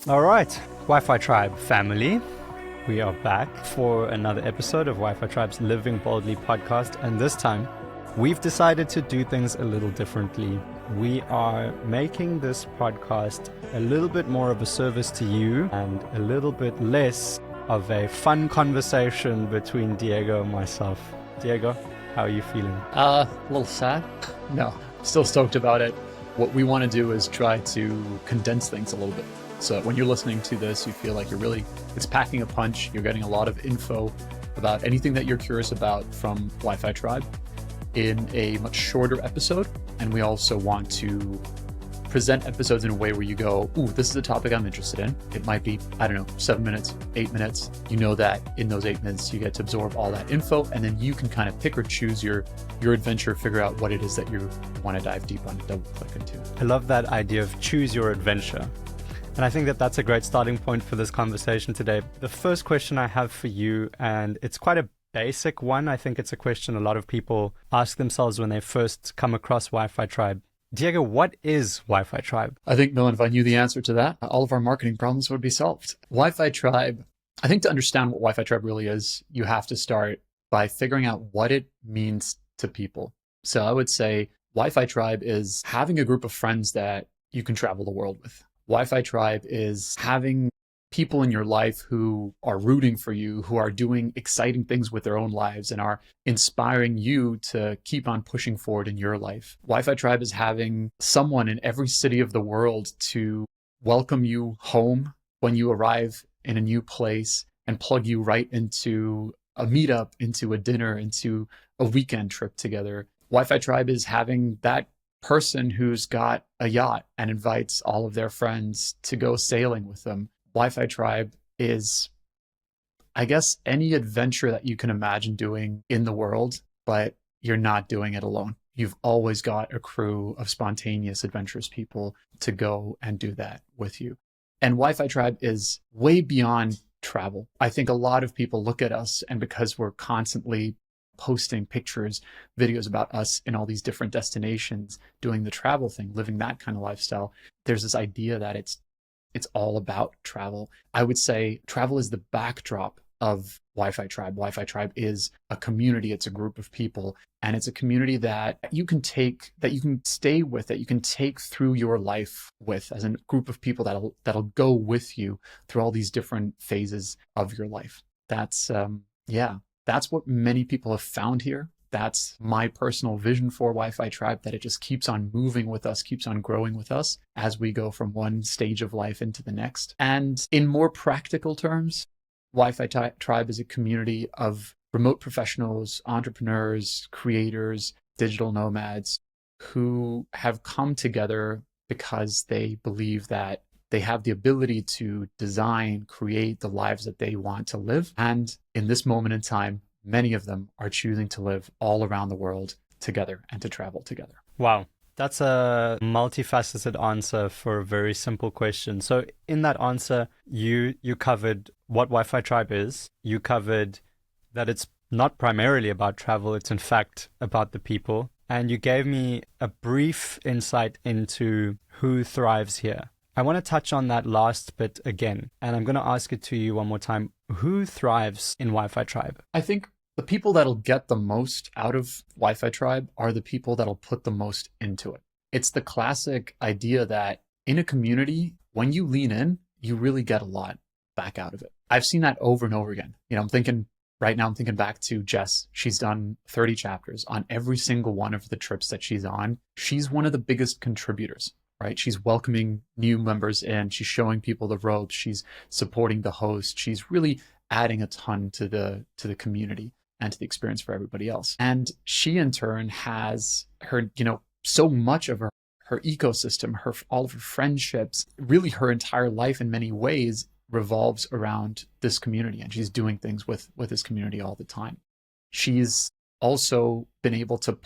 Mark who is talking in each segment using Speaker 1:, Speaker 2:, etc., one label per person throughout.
Speaker 1: All right, Wi-Fi Tribe family, we are back for another episode of Wi-Fi Tribe's Living Boldly podcast, and this time we've decided to do things a little differently. We are making this podcast a little bit more of a service to you and a little bit less of a fun conversation between Diego and myself. Diego, how are you feeling?
Speaker 2: A little sad. No, still stoked about it. What we want to do is try to condense things a little bit. So when you're listening to this, you feel like it's packing a punch. You're getting a lot of info about anything that you're curious about from Wi-Fi Tribe in a much shorter episode. And we also want to present episodes in a way where you go, ooh, this is a topic I'm interested in. It might be, 7 minutes, 8 minutes. You know that in those 8 minutes, you get to absorb all that info, and then you can kind of pick or choose your adventure, figure out what it is that you want to dive deep on and double click into.
Speaker 1: I love that idea of choose your adventure. And I think that that's a great starting point for this conversation today. The first question I have for you, and it's quite a basic one. I think it's a question a lot of people ask themselves when they first come across Wi-Fi Tribe. Diego, what is Wi-Fi Tribe?
Speaker 2: I think, Milan, if I knew the answer to that, all of our marketing problems would be solved. Wi-Fi Tribe, I think to understand what Wi-Fi Tribe really is, you have to start by figuring out what it means to people. So I would say Wi-Fi Tribe is having a group of friends that you can travel the world with. Wi-Fi Tribe is having people in your life who are rooting for you, who are doing exciting things with their own lives and are inspiring you to keep on pushing forward in your life. Wi-Fi Tribe is having someone in every city of the world to welcome you home when you arrive in a new place and plug you right into a meetup, into a dinner, into a weekend trip together. Wi-Fi Tribe is having that person who's got a yacht and invites all of their friends to go sailing with them. Wi-Fi Tribe is, I guess, any adventure that you can imagine doing in the world, but you're not doing it alone. You've always got a crew of spontaneous, adventurous people to go and do that with you. And Wi-Fi Tribe is way beyond travel. I think a lot of people look at us, and because we're constantly posting pictures, videos about us in all these different destinations, doing the travel thing, living that kind of lifestyle, there's this idea that it's all about travel. I would say travel is the backdrop of Wi-Fi Tribe. Wi-Fi Tribe is a community. It's a group of people, and it's a community that you can stay with, that you can take through your life with, as a group of people that'll go with you through all these different phases of your life. That's what many people have found here. That's my personal vision for Wi-Fi Tribe, that it just keeps on moving with us, keeps on growing with us as we go from one stage of life into the next. And in more practical terms, Wi-Fi Tribe is a community of remote professionals, entrepreneurs, creators, digital nomads who have come together because they believe that they have the ability to design, create the lives that they want to live. And in this moment in time, many of them are choosing to live all around the world together and to travel together.
Speaker 1: Wow. That's a multifaceted answer for a very simple question. So in that answer, you covered what Wi-Fi Tribe is. You covered that it's not primarily about travel. It's in fact about the people. And you gave me a brief insight into who thrives here. I want to touch on that last bit again, and I'm going to ask it to you one more time. Who thrives in Wi-Fi Tribe?
Speaker 2: I think the people that'll get the most out of Wi-Fi Tribe are the people that'll put the most into it. It's the classic idea that in a community, when you lean in, you really get a lot back out of it. I've seen that over and over again. I'm thinking back to Jess. She's done 30 chapters on every single one of the trips that she's on. She's one of the biggest contributors. Right? She's welcoming new members in. She's showing people the ropes. She's supporting the host. She's really adding a ton to the community and to the experience for everybody else. And she in turn has her, so much of her ecosystem, all of her friendships, really her entire life in many ways revolves around this community. And she's doing things with this community all the time. She's also been able to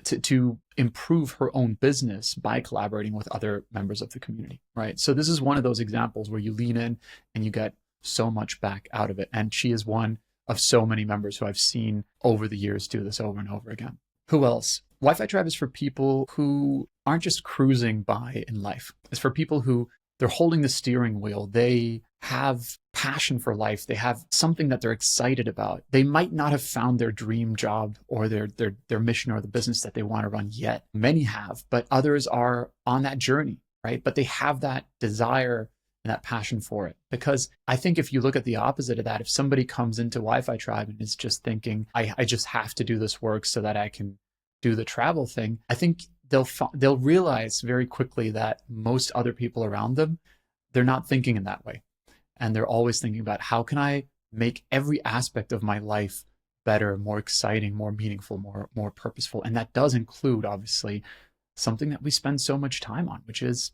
Speaker 2: to improve her own business by collaborating with other members of the community, right? So this is one of those examples where you lean in and you get so much back out of it. And she is one of so many members who I've seen over the years do this over and over again. Who else? Wi-Fi Tribe is for people who aren't just cruising by in life. It's for people who they're holding the steering wheel. They have passion for life. They have something that they're excited about. They might not have found their dream job or their mission or the business that they want to run yet. Many have, but others are on that journey, right? But they have that desire and that passion for it. Because I think if you look at the opposite of that, if somebody comes into Wi-Fi Tribe and is just thinking, I just have to do this work so that I can do the travel thing, I think they'll realize very quickly that most other people around them, they're not thinking in that way. And they're always thinking about, how can I make every aspect of my life better, more exciting, more meaningful, more purposeful? And that does include, obviously, something that we spend so much time on, which is,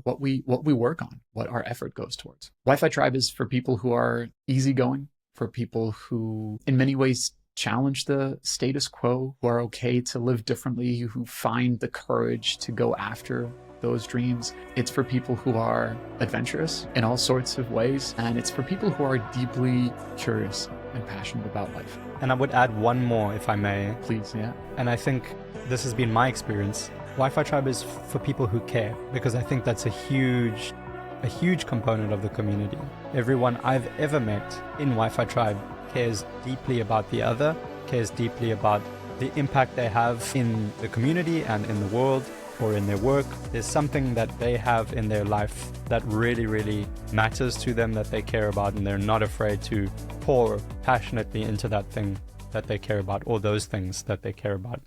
Speaker 2: what we work on, what our effort goes towards. Wi-Fi Tribe is for people who are easygoing, for people who in many ways challenge the status quo, who are okay to live differently, who find the courage to go after those dreams. It's for people who are adventurous in all sorts of ways, and it's for people who are deeply curious and passionate about life.
Speaker 1: And I would add one more, if I may.
Speaker 2: Please, yeah.
Speaker 1: And I think this has been my experience. Wi-Fi Tribe is for people who care, because I think that's a huge component of the community. Everyone I've ever met in Wi-Fi Tribe cares deeply about the other, cares deeply about the impact they have in the community and in the world or in their work. There's something that they have in their life that really, really matters to them, that they care about, and they're not afraid to pour passionately into that thing that they care about, or those things that they care about.